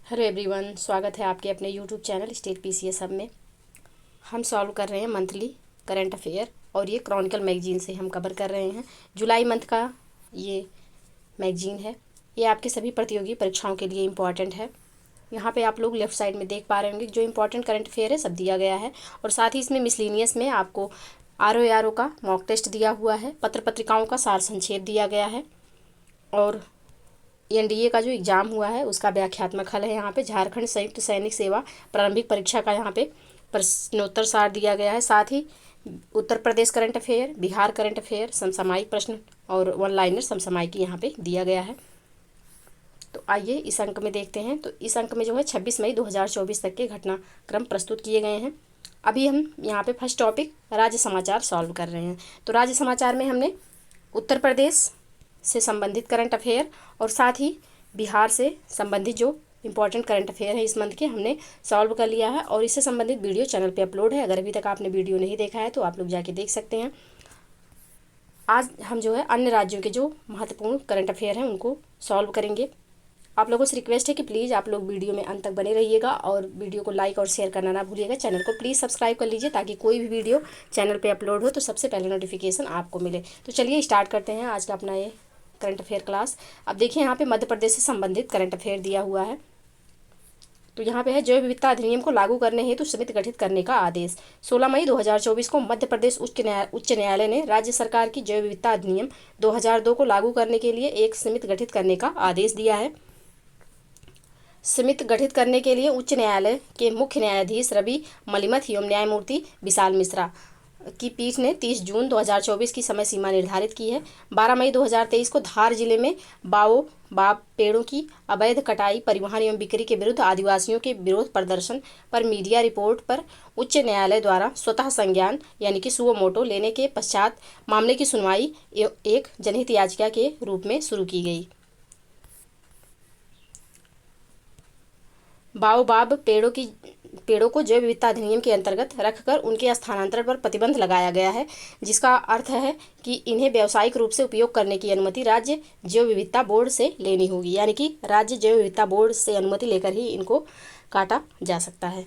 Hello everyone, स्वागत है आपके अपने YouTube channel state PCS hub में। हम सॉल्व कर रहे हैं मंथली करंट अफेयर और ये क्रॉनिकल मैगजीन से हम कवर कर रहे हैं। जुलाई मंथ का ये मैगजीन है। ये आपके सभी प्रतियोगी परीक्षाओं के लिए इम्पॉर्टेंट है। यहाँ पे आप लोग लेफ्ट साइड में देख पा रहे होंगे जो इम्पोर्टेंट करंट अफेयर है सब दिया गया है। और साथ ही इसमें मिसलिनियस में आपको आर का मॉक टेस्ट दिया हुआ है, पत्र पत्रिकाओं का सार संक्षेप दिया गया है और एनडीए का जो एग्ज़ाम हुआ है उसका व्याख्यात्मक हल है। यहाँ पे झारखंड संयुक्त सैनिक सेवा प्रारंभिक परीक्षा का यहाँ पे प्रश्नोत्तर सार दिया गया है। साथ ही Uttar Pradesh current affair, Bihar current affair, समसामयिक प्रश्न और वन लाइनर समसामयिकी यहाँ पे दिया गया है। तो आइए इस अंक में देखते हैं। तो इस अंक में जो है 26 मई 2024 तक के घटनाक्रम प्रस्तुत किए गए हैं। अभी हम यहाँ पे फर्स्ट टॉपिक राज्य समाचार सॉल्व कर रहे हैं। तो राज्य समाचार में हमने उत्तर प्रदेश से संबंधित करंट अफेयर और साथ ही बिहार से संबंधित जो इम्पोर्टेंट करंट अफेयर है इस मंथ के हमने सॉल्व कर लिया है और इससे संबंधित वीडियो चैनल पे अपलोड है। अगर अभी तक आपने वीडियो नहीं देखा है तो आप लोग जाके देख सकते हैं। आज हम जो है अन्य राज्यों के जो महत्वपूर्ण करंट अफेयर हैं उनको सॉल्व करेंगे। आप लोगों से रिक्वेस्ट है कि प्लीज़ आप लोग वीडियो में अंत तक बने रहिएगा और वीडियो को लाइक और शेयर करना ना भूलिएगा। चैनल को प्लीज़ सब्सक्राइब कर लीजिए ताकि कोई भी वीडियो चैनल पे अपलोड हो तो सबसे पहले नोटिफिकेशन आपको मिले। तो चलिए स्टार्ट करते हैं आज का अपना ये करंट अफेयर क्लास। अब देखिए यहाँ पे मध्य प्रदेश से संबंधित करंट अफेयर दिया हुआ है। तो यहाँ पे है जैव विविधता अधिनियम को लागू करने हेतु समिति गठित करने का आदेश। 16 मई 2024 को मध्य प्रदेश उच्च न्यायालय ने राज्य सरकार की जैव विविधता अधिनियम 2002 को लागू करने के लिए एक समिति गठित करने का आदेश दिया है। समिति गठित करने के लिए उच्च न्यायालय के मुख्य न्यायाधीश रवि मलिमथ एवं न्यायमूर्ति विशाल मिश्रा की पीठ ने 30 जून 2024 की समय सीमा निर्धारित की है। 12 मई 2023 को धार जिले में बाब पेड़ों की अवैध कटाई, परिवहन एवं बिक्री के विरुद्ध आदिवासियों के विरोध प्रदर्शन पर मीडिया रिपोर्ट पर उच्च न्यायालय द्वारा स्वतः संज्ञान यानी कि सुओ मोटो लेने के पश्चात मामले की सुनवाई एक जनहित याचिका के रूप में शुरू की गई। बाओबाब पेड़ों को जैव विविधता अधिनियम के अंतर्गत रखकर उनके स्थानांतरण पर प्रतिबंध लगाया गया है, जिसका अर्थ है कि इन्हें व्यावसायिक रूप से उपयोग करने की अनुमति राज्य जैव विविधता बोर्ड से लेनी होगी। यानी कि राज्य जैव विविधता बोर्ड से अनुमति लेकर ही इनको काटा जा सकता है।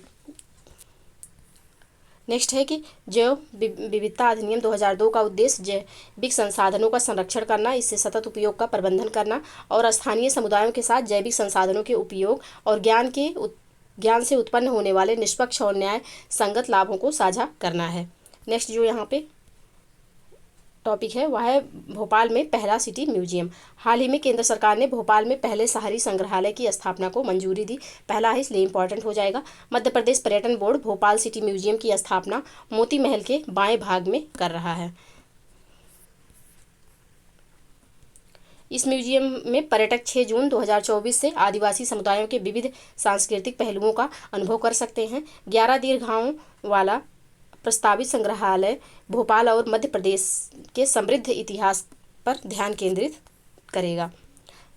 नेक्स्ट है कि जैव विविधता अधिनियम 2002 का उद्देश्य जैविक संसाधनों का संरक्षण करना, इससे सतत उपयोग का प्रबंधन करना और स्थानीय समुदायों के साथ जैविक संसाधनों के उपयोग और ज्ञान से उत्पन्न होने वाले निष्पक्ष और न्याय संगत लाभों को साझा करना है। नेक्स्ट जो यहाँ पे टॉपिक है वह है भोपाल में पहला सिटी म्यूजियम। हाल ही में केंद्र सरकार ने भोपाल में पहले शहरी संग्रहालय की स्थापना को मंजूरी दी। पहला है इसलिए इंपॉर्टेंट हो जाएगा। मध्य प्रदेश पर्यटन बोर्ड भोपाल सिटी म्यूजियम की स्थापना मोती महल के बाएं भाग में कर रहा है। इस म्यूजियम में पर्यटक 6 जून 2024 से आदिवासी समुदायों के विविध सांस्कृतिक पहलुओं का अनुभव कर सकते हैं। 11 दीर्घाओं वाला प्रस्तावित संग्रहालय भोपाल और मध्य प्रदेश के समृद्ध इतिहास पर ध्यान केंद्रित करेगा।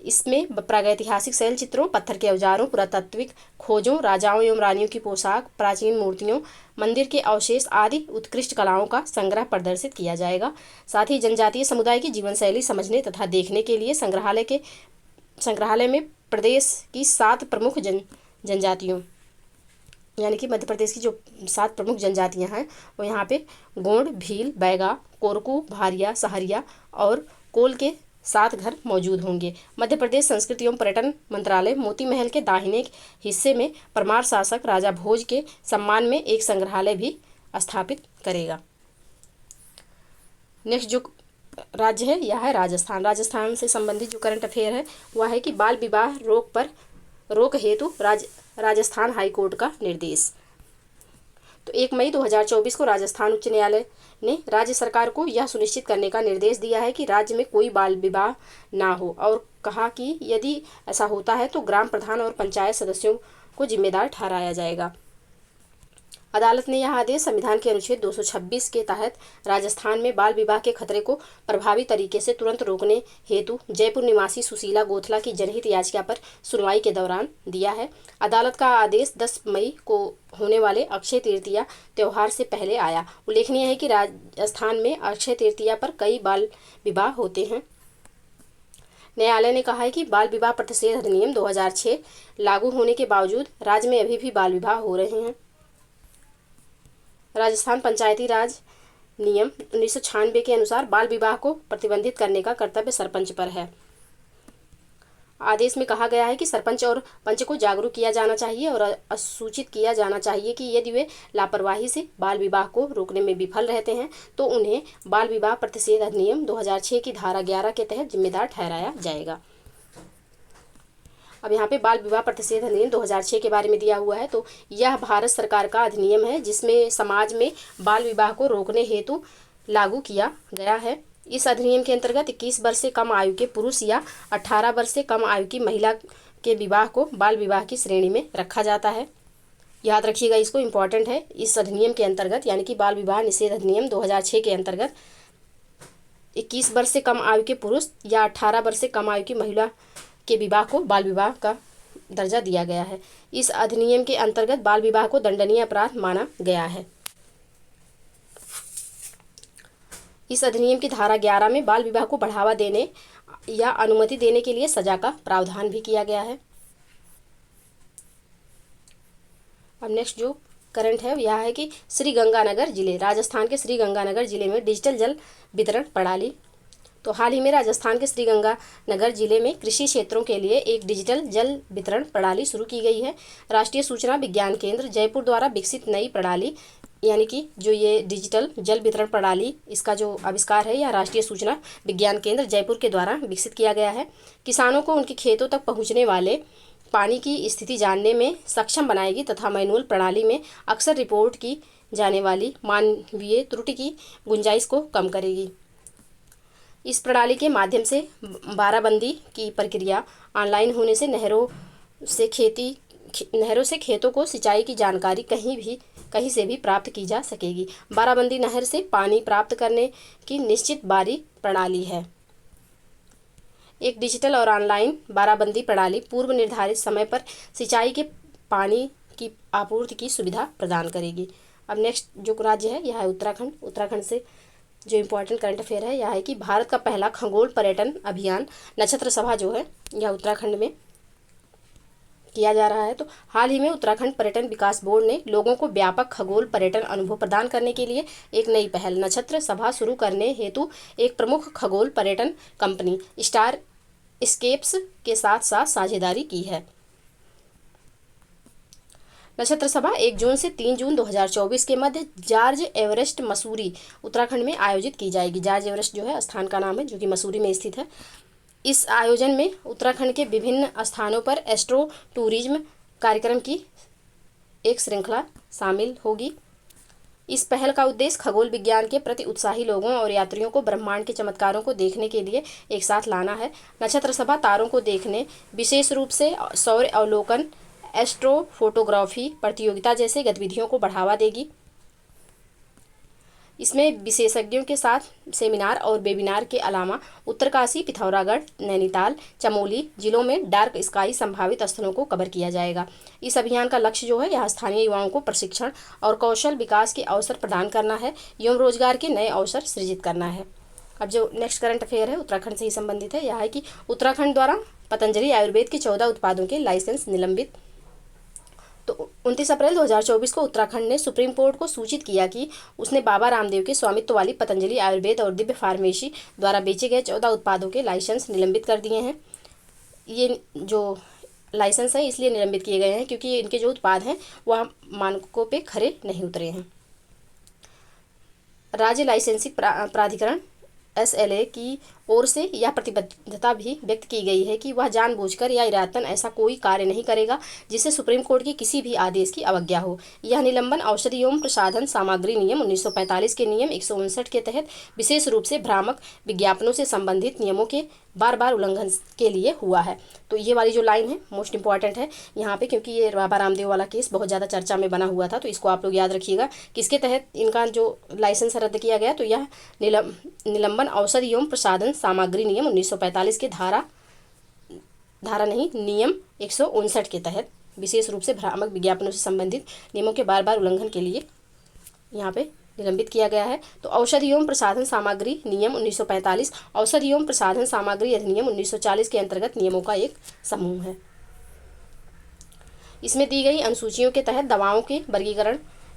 इसमें प्रागैतिहासिक शैल चित्रों, पत्थर के औजारों, पुरातात्विक खोजों, राजाओं एवं रानियों की पोशाक, प्राचीन मूर्तियों, मंदिर के अवशेष आदि उत्कृष्ट कलाओं का संग्रह प्रदर्शित किया जाएगा। साथ ही जनजातीय समुदाय की जीवन शैली समझने तथा देखने के लिए संग्रहालय में प्रदेश की 7 प्रमुख जनजातियों यानी कि मध्य प्रदेश की जो 7 प्रमुख जनजातियां हैं वो यहाँ पे गोंड, भील, बैगा, कोरकू, भारिया, सहरिया और कोल के 7 घर मौजूद होंगे। मध्य प्रदेश संस्कृति एवं पर्यटन मंत्रालय मोती महल के दाहिने हिस्से में परमार शासक राजा भोज के सम्मान में एक संग्रहालय भी स्थापित करेगा। नेक्स्ट जो राज्य है यह है राजस्थान। राजस्थान से संबंधित जो करंट अफेयर है वह है कि बाल विवाह रोक हेतु राजस्थान हाईकोर्ट का निर्देश। तो 1 मई 2024 को राजस्थान उच्च न्यायालय ने राज्य सरकार को यह सुनिश्चित करने का निर्देश दिया है कि राज्य में कोई बाल विवाह ना हो और कहा कि यदि ऐसा होता है तो ग्राम प्रधान और पंचायत सदस्यों को जिम्मेदार ठहराया जाएगा। अदालत ने यह आदेश संविधान के अनुच्छेद 226 के तहत राजस्थान में बाल विवाह के खतरे को प्रभावी तरीके से तुरंत रोकने हेतु जयपुर निवासी सुशीला गोथला की जनहित याचिका पर सुनवाई के दौरान दिया है। अदालत का आदेश 10 मई को होने वाले अक्षय तृतीया त्यौहार से पहले आया। उल्लेखनीय है कि राजस्थान में अक्षय तृतीया पर कई बाल विवाह होते हैं। न्यायालय ने कहा है कि बाल विवाह प्रतिषेध अधिनियम 2006 लागू होने के बावजूद राज्य में अभी भी बाल विवाह हो रहे हैं। राजस्थान पंचायती राज नियम 1996 के अनुसार बाल विवाह को प्रतिबंधित करने का कर्तव्य सरपंच पर है। आदेश में कहा गया है कि सरपंच और पंच को जागरूक किया जाना चाहिए और सूचित किया जाना चाहिए कि यदि वे लापरवाही से बाल विवाह को रोकने में विफल रहते हैं तो उन्हें बाल विवाह प्रतिषेध अधिनियम 2006 की धारा 11 के तहत जिम्मेदार ठहराया जाएगा। अब यहाँ पे बाल विवाह प्रतिषेध अधिनियम 2006 के बारे में दिया हुआ है। तो यह भारत सरकार का अधिनियम है जिसमें समाज में बाल विवाह को रोकने हेतु लागू किया गया है। इस अधिनियम के अंतर्गत 21 वर्ष से कम आयु के पुरुष या 18 वर्ष से कम आयु की महिला के विवाह को बाल विवाह की श्रेणी में रखा जाता है। याद रखिएगा, इसको इम्पॉर्टेंट है। इस अधिनियम के अंतर्गत यानी कि बाल विवाह निषेध अधिनियम 2006 के अंतर्गत 21 वर्ष से कम आयु के पुरुष या 18 वर्ष से कम आयु की महिला के विवाह को बाल विवाह का दर्जा दिया गया है। इस अधिनियम के अंतर्गत बाल विवाह को दंडनीय अपराध माना गया है। इस अधिनियम की धारा 11 में बाल विवाह को बढ़ावा देने या अनुमति देने के लिए सजा का प्रावधान भी किया गया है। अब नेक्स्ट जो करंट है यह है कि श्रीगंगानगर जिले, राजस्थान के श्रीगंगानगर जिले में डिजिटल जल वितरण प्रणाली। तो हाल ही में राजस्थान के श्रीगंगानगर जिले में कृषि क्षेत्रों के लिए एक डिजिटल जल वितरण प्रणाली शुरू की गई है। राष्ट्रीय सूचना विज्ञान केंद्र जयपुर द्वारा विकसित नई प्रणाली यानी कि जो ये डिजिटल जल वितरण प्रणाली, इसका जो आविष्कार है यह राष्ट्रीय सूचना विज्ञान केंद्र जयपुर के द्वारा विकसित किया गया है। किसानों को उनके खेतों तक पहुंचने वाले पानी की स्थिति जानने में सक्षम बनाएगी तथा मैनुअल प्रणाली में अक्सर रिपोर्ट की जाने वाली मानवीय त्रुटि की गुंजाइश को कम करेगी। इस प्रणाली के माध्यम से बाराबंदी की प्रक्रिया ऑनलाइन होने से नहरों से खेतों को सिंचाई की जानकारी कहीं से भी प्राप्त की जा सकेगी। बाराबंदी नहर से पानी प्राप्त करने की निश्चित बारी प्रणाली है। एक डिजिटल और ऑनलाइन बाराबंदी प्रणाली पूर्व निर्धारित समय पर सिंचाई के पानी की आपूर्ति की सुविधा प्रदान करेगी। अब नेक्स्ट जो राज्य है यह है उत्तराखंड। उत्तराखंड से जो इम्पोर्टेंट करंट अफेयर है यह है कि भारत का पहला खगोल पर्यटन अभियान नक्षत्र सभा जो है यह उत्तराखंड में किया जा रहा है। तो हाल ही में उत्तराखंड पर्यटन विकास बोर्ड ने लोगों को व्यापक खगोल पर्यटन अनुभव प्रदान करने के लिए एक नई पहल नक्षत्र सभा शुरू करने हेतु एक प्रमुख खगोल पर्यटन कंपनी स्टार स्केप्स के साथ साझेदारी की है। नक्षत्र सभा 1 जून से 3 जून 2024 के मध्य जॉर्ज एवरेस्ट मसूरी उत्तराखंड में आयोजित की जाएगी। जॉर्ज एवरेस्ट जो है स्थान का नाम है जो कि मसूरी में स्थित है। इस आयोजन में उत्तराखंड के विभिन्न स्थानों पर एस्ट्रो टूरिज्म कार्यक्रम की एक श्रृंखला शामिल होगी। इस पहल का उद्देश्य खगोल विज्ञान के प्रति उत्साही लोगों और यात्रियों को ब्रह्मांड के चमत्कारों को देखने के लिए एक साथ लाना है। नक्षत्र सभा तारों को देखने, विशेष रूप से सौर अवलोकन, एस्ट्रो फोटोग्राफी प्रतियोगिता जैसे गतिविधियों को बढ़ावा देगी। इसमें विशेषज्ञों के साथ सेमिनार और वेबिनार के अलावा उत्तरकाशी, पिथौरागढ़, नैनीताल, चमोली जिलों में डार्क स्काई संभावित स्थलों को कवर किया जाएगा। इस अभियान का लक्ष्य जो है यहाँ स्थानीय युवाओं को प्रशिक्षण और कौशल विकास के अवसर प्रदान करना है एवं रोजगार के नए अवसर सृजित करना है। अब जो नेक्स्ट करंट अफेयर है उत्तराखंड से ही संबंधित है। यह है कि उत्तराखंड द्वारा पतंजलि आयुर्वेद के 14 उत्पादों के लाइसेंस निलंबित। तो 29 अप्रैल 2024 को उत्तराखंड ने सुप्रीम कोर्ट को सूचित किया कि उसने बाबा रामदेव के स्वामित्व वाली पतंजलि आयुर्वेद और दिव्य फार्मेसी द्वारा बेचे गए 14 उत्पादों के लाइसेंस निलंबित कर दिए हैं। ये जो लाइसेंस हैं इसलिए निलंबित किए गए हैं क्योंकि इनके जो उत्पाद हैं वह मानकों पे खरे नहीं उतरे हैं। राज्य लाइसेंसिंग प्राधिकरण SLA की ओर से यह प्रतिबद्धता भी व्यक्त की गई है कि वह जानबूझकर या इरादतन ऐसा कोई कार्य नहीं करेगा जिससे सुप्रीम कोर्ट के किसी भी आदेश की अवज्ञा हो। यह निलंबन औषधि एवं प्रसाधन सामग्री नियम 1945 के नियम 159 के तहत विशेष रूप से भ्रामक विज्ञापनों से संबंधित नियमों के बार उल्लंघन के लिए हुआ है। तो ये वाली जो लाइन है मोस्ट इंपॉर्टेंट है यहाँ पे, क्योंकि ये बाबा रामदेव वाला केस बहुत ज़्यादा चर्चा में बना हुआ था। तो इसको आप लोग याद रखिएगा किसके तहत इनका जो लाइसेंस रद्द किया गया। तो यह निलंबन औषधि एवं प्रसाधन सामग्री नियम 1945 के नियम 159 के तहत विशेष रूप से भ्रामक विज्ञापनों से संबंधित नियमों के बार उल्लंघन के लिए यहाँ पे निलंबित किया गया है। तो औषधि एवं प्रसाधन सामग्री नियम 1945 औषधि एवं प्रसाधन सामग्री अधिनियम 1940 के अंतर्गत नियमों का एक समूह है। इसमें दी गई अनुसूचियों के तहत दवाओं के वर्गीकरण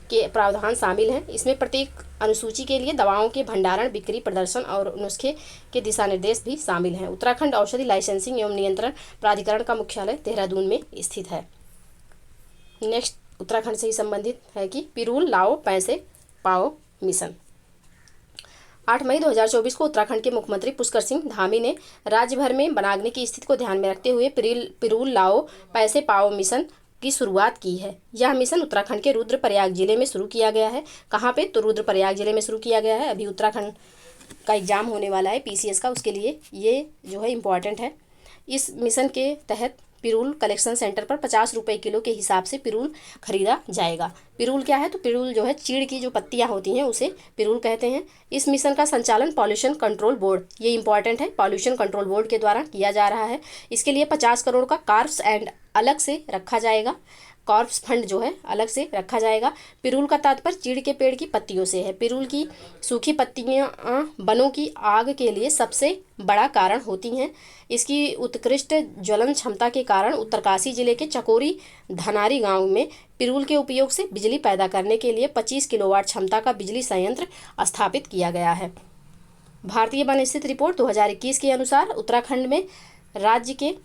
के प्रावधान शामिल हैं। इसमें प्रत्येक अनुसूची के लिए दवाओं के भंडारण, बिक्री, प्रदर्शन और नुस्खे के दिशा निर्देश भी शामिल हैं। उत्तराखंड औषधि लाइसेंसिंग एवं नियंत्रण प्राधिकरण का मुख्यालय देहरादून में स्थित है। नेक्स्ट उत्तराखंड से ही संबंधित है कि पिरूल लाओ पैसे पाओ मिशन। 8 मई 2024 को उत्तराखंड के मुख्यमंत्री पुष्कर सिंह धामी ने राज्य भर में वनाग्नि की स्थिति को ध्यान में रखते हुए पिरूल लाओ पैसे पाओ मिशन की शुरुआत की है। यह मिशन उत्तराखंड के रुद्रप्रयाग जिले में शुरू किया गया है। कहाँ पे? तो रुद्रप्रयाग जिले में शुरू किया गया है। अभी उत्तराखंड का एग्जाम होने वाला है पीसीएस का, उसके लिए ये जो है इम्पॉर्टेंट है। इस मिशन के तहत पिरूल कलेक्शन सेंटर पर 50 रुपये किलो के हिसाब से पिरूल खरीदा जाएगा। पिरूल क्या है? तो पिरूल जो है चीड़ की जो पत्तियां होती हैं उसे पिरूल कहते हैं। इस मिशन का संचालन पॉल्यूशन कंट्रोल बोर्ड, ये इंपॉर्टेंट है, पॉल्यूशन कंट्रोल बोर्ड के द्वारा किया जा रहा है। इसके लिए 50 करोड़ का कॉर्प्स एंड अलग से रखा जाएगा, कॉर्प्स फंड जो है अलग से रखा जाएगा। पिरूल का तात्पर्य चीड़ के पेड़ की पत्तियों से है। पिरूल की सूखी पत्तियां वनों की आग के लिए सबसे बड़ा कारण होती हैं। इसकी उत्कृष्ट ज्वलन क्षमता के कारण उत्तरकाशी जिले के चकोरी धनारी गांव में पिरूल के उपयोग से बिजली पैदा करने के लिए 25 किलोवाट क्षमता का बिजली संयंत्र स्थापित किया गया है। भारतीय वन स्थिति रिपोर्ट 2021 के अनुसार उत्तराखंड में राज्य के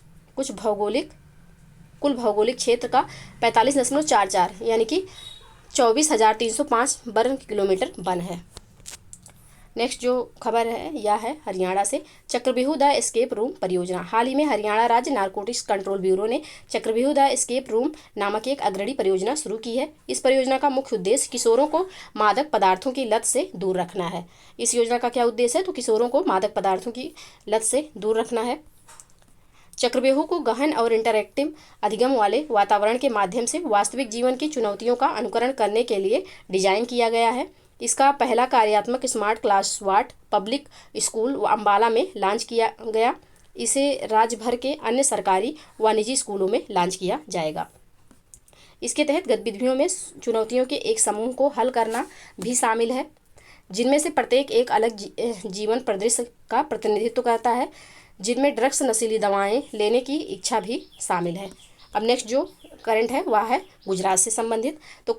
कुल भौगोलिक क्षेत्र का 45.44 यानी कि 24,305 वर्ग किलोमीटर वन है। नेक्स्ट जो खबर है यह है हरियाणा से। चक्रव्यूह द एस्केप रूम परियोजना। हाल ही में हरियाणा राज्य नारकोटिक्स कंट्रोल ब्यूरो ने चक्रव्यूह द एस्केप रूम नामक एक अग्रणी परियोजना शुरू की है। इस परियोजना का मुख्य उद्देश्य किशोरों को मादक पदार्थों की लत से दूर रखना है। इस योजना का क्या उद्देश्य है? तो किशोरों को मादक पदार्थों की लत से दूर रखना है। चक्रव्यूह को गहन और इंटरैक्टिव अधिगम वाले वातावरण के माध्यम से वास्तविक जीवन की चुनौतियों का अनुकरण करने के लिए डिजाइन किया गया है। इसका पहला कार्यात्मक स्मार्ट क्लास वाट पब्लिक स्कूल अम्बाला में लॉन्च किया गया। इसे राज्य भर के अन्य सरकारी व निजी स्कूलों में लॉन्च किया जाएगा। इसके तहत गतिविधियों में चुनौतियों के एक समूह को हल करना भी शामिल है, जिनमें से प्रत्येक एक अलग जीवन परिदृश्य का प्रतिनिधित्व करता है, जिनमें ड्रग्स, नशीली दवाएं लेने की इच्छा भी शामिल है। अब नेक्स्ट जो करंट है वह है गुजरात से संबंधित। तो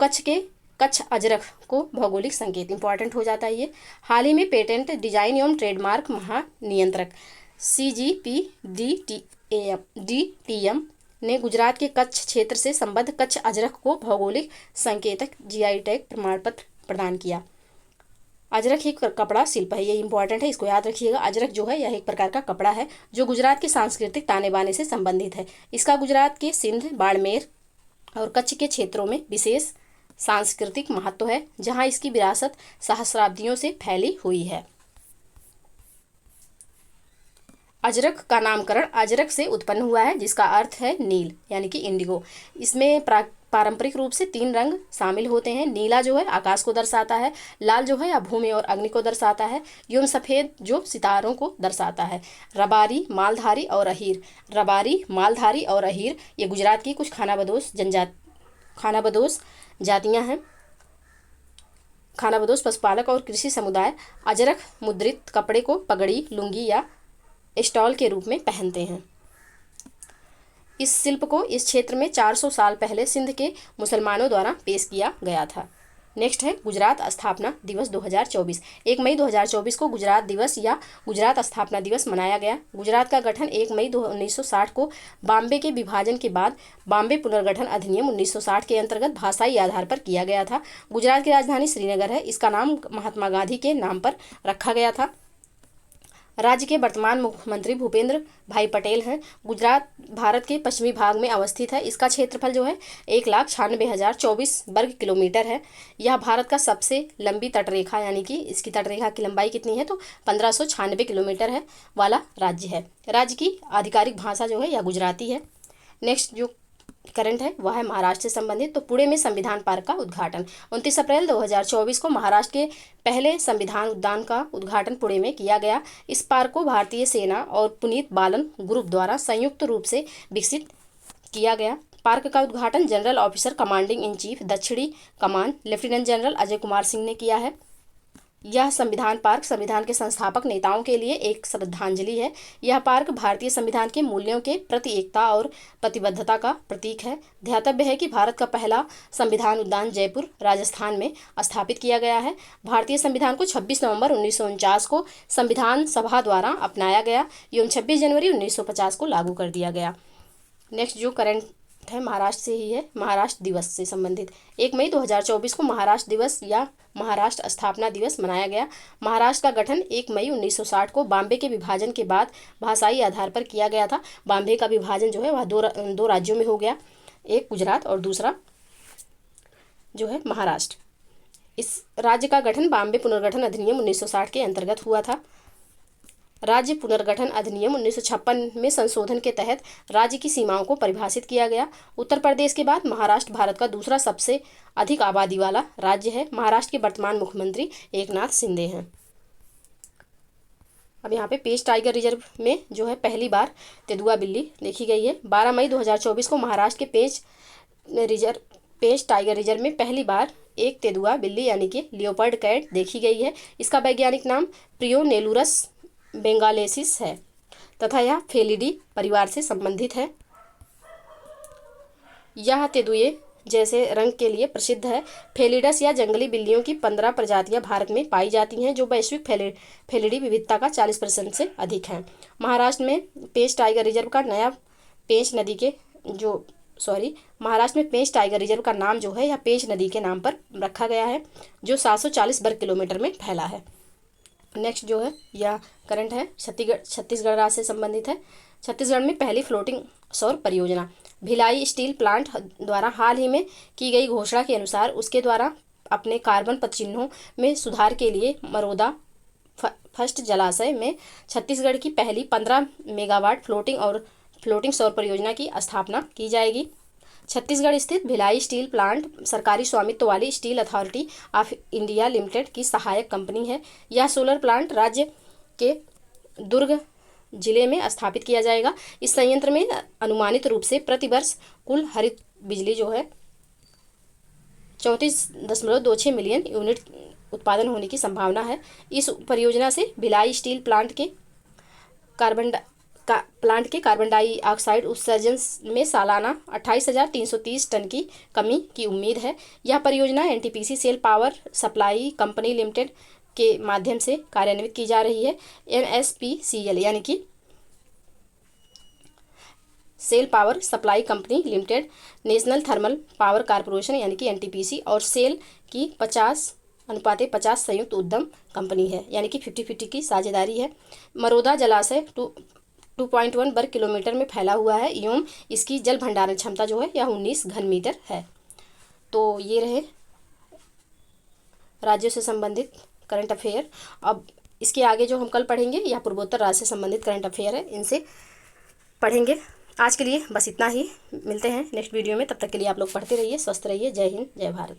कच्छ अजरक को भौगोलिक संकेत इंपॉर्टेंट हो जाता है ये। हाल ही में पेटेंट डिजाइन एवं ट्रेडमार्क महानियंत्रक CGPDTM ने गुजरात के कच्छ क्षेत्र से संबद्ध कच्छ अजरक को भौगोलिक संकेतक GI टैग प्रमाण पत्र प्रदान किया। अजरक एक कपड़ा शिल्प है, ये इंपॉर्टेंट है, इसको याद रखिएगा। अजरक जो है यह एक प्रकार का कपड़ा है जो गुजरात के सांस्कृतिक ताने बाने से संबंधित है। इसका गुजरात के सिंध, बाड़मेर और कच्छ के क्षेत्रों में विशेष सांस्कृतिक महत्व है, जहां इसकी विरासत सहस्राब्दियों से फैली हुई है। अजरक का नामकरण अजरक से उत्पन्न हुआ है, जिसका अर्थ है नील यानी कि इंडिगो। इसमें पारंपरिक रूप से 3 रंग शामिल होते हैं। नीला जो है आकाश को दर्शाता है, लाल जो है भूमि और अग्नि को दर्शाता है, एवं सफ़ेद जो सितारों को दर्शाता है। रबारी, मालधारी और अहीर ये गुजरात की कुछ खानाबदोश जातियां हैं। खानाबदोश पशुपालक और कृषि समुदाय अजरक मुद्रित कपड़े को पगड़ी, लुंगी या स्टॉल के रूप में पहनते हैं। इस शिल्प को इस क्षेत्र में 400 साल पहले सिंध के मुसलमानों द्वारा पेश किया गया था। नेक्स्ट है गुजरात स्थापना दिवस 2024। 1 मई 2024 को गुजरात दिवस या गुजरात स्थापना दिवस मनाया गया। गुजरात का गठन 1 मई 1960 को बॉम्बे के विभाजन के बाद बॉम्बे पुनर्गठन अधिनियम 1960 के अंतर्गत भाषाई आधार पर किया गया था। गुजरात की राजधानी श्रीनगर है। इसका नाम महात्मा गांधी के नाम पर रखा गया था। राज्य के वर्तमान मुख्यमंत्री भूपेंद्र भाई पटेल हैं। गुजरात भारत के पश्चिमी भाग में अवस्थित है। इसका क्षेत्रफल जो है 1,96,024 वर्ग किलोमीटर है। यह भारत का सबसे लंबी तटरेखा यानी कि इसकी तटरेखा की लंबाई कितनी है तो 1596 किलोमीटर है वाला राज्य है। राज्य की आधिकारिक भाषा जो है यह गुजराती है। नेक्स्ट जो करंट है वह है महाराष्ट्र से संबंधित। तो पुणे में संविधान पार्क का उद्घाटन 29 अप्रैल 2024 को महाराष्ट्र के पहले संविधान उद्यान का उद्घाटन पुणे में किया गया। इस पार्क को भारतीय सेना और पुनीत बालन ग्रुप द्वारा संयुक्त रूप से विकसित किया गया। पार्क का उद्घाटन general officer commanding in chief दक्षिणी कमान लेफ्टिनेंट जनरल अजय कुमार सिंह ने किया है। यह संविधान पार्क संविधान के संस्थापक नेताओं के लिए एक श्रद्धांजलि है। यह पार्क भारतीय संविधान के मूल्यों के प्रति एकता और प्रतिबद्धता का प्रतीक है। ध्यातव्य है कि भारत का पहला संविधान उद्यान जयपुर राजस्थान में स्थापित किया गया है। भारतीय संविधान को 26 नवंबर 1949 को संविधान सभा द्वारा अपनाया गया एवं 26 जनवरी 1950 को लागू कर दिया गया। नेक्स्ट जो करंट है महाराष्ट्र से ही है, महाराष्ट्र दिवस से संबंधित। 1 मई 2024 को महाराष्ट्र दिवस या महाराष्ट्र स्थापना दिवस मनाया गया। महाराष्ट्र का गठन 1 मई 1960 को बॉम्बे के विभाजन के बाद भाषाई आधार पर किया गया था। बॉम्बे का विभाजन जो है वह दो राज्यों में हो गया, एक गुजरात और दूसरा जो है महाराष्ट्र। इस राज्य का गठन बॉम्बे पुनर्गठन अधिनियम 1960 के अंतर्गत हुआ था। राज्य पुनर्गठन अधिनियम 1956 में संशोधन के तहत राज्य की सीमाओं को परिभाषित किया गया। उत्तर प्रदेश के बाद महाराष्ट्र भारत का दूसरा सबसे अधिक आबादी वाला राज्य है। महाराष्ट्र के वर्तमान मुख्यमंत्री एकनाथ शिंदे हैं। अब यहाँ पे पेंच टाइगर रिजर्व में जो है पहली बार तेंदुआ बिल्ली देखी गई है। 12 मई 2024 को महाराष्ट्र के पेंच टाइगर रिजर्व में पहली बार एक तेंदुआ बिल्ली यानी कि लियोपर्ड कैट देखी गई है। इसका वैज्ञानिक नाम प्रियोनेलुरस बेंगालेसिस है तथा यह फेलिडी परिवार से संबंधित है। यह तेंदुए जैसे रंग के लिए प्रसिद्ध है। फेलिडस या जंगली बिल्लियों की 15 प्रजातियां भारत में पाई जाती हैं जो वैश्विक फेलिडी विविधता का 40% से अधिक हैं। महाराष्ट्र में पेंच टाइगर रिजर्व का महाराष्ट्र में पेंच टाइगर रिजर्व का नाम जो है यह पेंच नदी के नाम पर रखा गया है जो 740 वर्ग किलोमीटर में फैला है। नेक्स्ट जो है यह करंट है छत्तीसगढ़ राज्य से संबंधित है। छत्तीसगढ़ में पहली फ्लोटिंग सौर परियोजना भिलाई स्टील प्लांट द्वारा हाल ही में की गई घोषणा के अनुसार उसके द्वारा अपने कार्बन पदचिह्नों में सुधार के लिए मरोदा फर्स्ट जलाशय में छत्तीसगढ़ की पहली 15 मेगावाट फ्लोटिंग सौर परियोजना की स्थापना की जाएगी। छत्तीसगढ़ स्थित भिलाई स्टील प्लांट सरकारी स्वामित्व वाली steel authority of India limited की सहायक कंपनी है। यह सोलर प्लांट राज्य के दुर्ग जिले में स्थापित किया जाएगा। इस संयंत्र में अनुमानित रूप से प्रति वर्ष कुल हरित बिजली जो है 34.26 मिलियन यूनिट उत्पादन होने की संभावना है। इस परियोजना से भिलाई स्टील प्लांट के कार्बन डाइऑक्साइड उत्सर्जन में सालाना 28,330 टन की कमी की उम्मीद है। यह परियोजना NTPC SAIL power supply company limited के माध्यम से कार्यान्वित की जा रही है। एनएसपीसीएल यानी कि SAIL power supply company limited national thermal power corporation यानी कि एनटीपीसी और सेल की 50:50 संयुक्त उद्यम कंपनी है यानी कि 50-50 की साझेदारी है। मरोदा जलाशय 2.1 वर्ग किलोमीटर में फैला हुआ है एवं इसकी जल भंडारण क्षमता जो है यह 19 घन मीटर है। तो ये रहे राज्यों से संबंधित करंट अफेयर। अब इसके आगे जो हम कल पढ़ेंगे यह पूर्वोत्तर राज्य से संबंधित करंट अफेयर है, इनसे पढ़ेंगे। आज के लिए बस इतना ही, मिलते हैं नेक्स्ट वीडियो में। तब तक के लिए आप लोग पढ़ते रहिए, स्वस्थ रहिए। जय हिंद, जय भारत।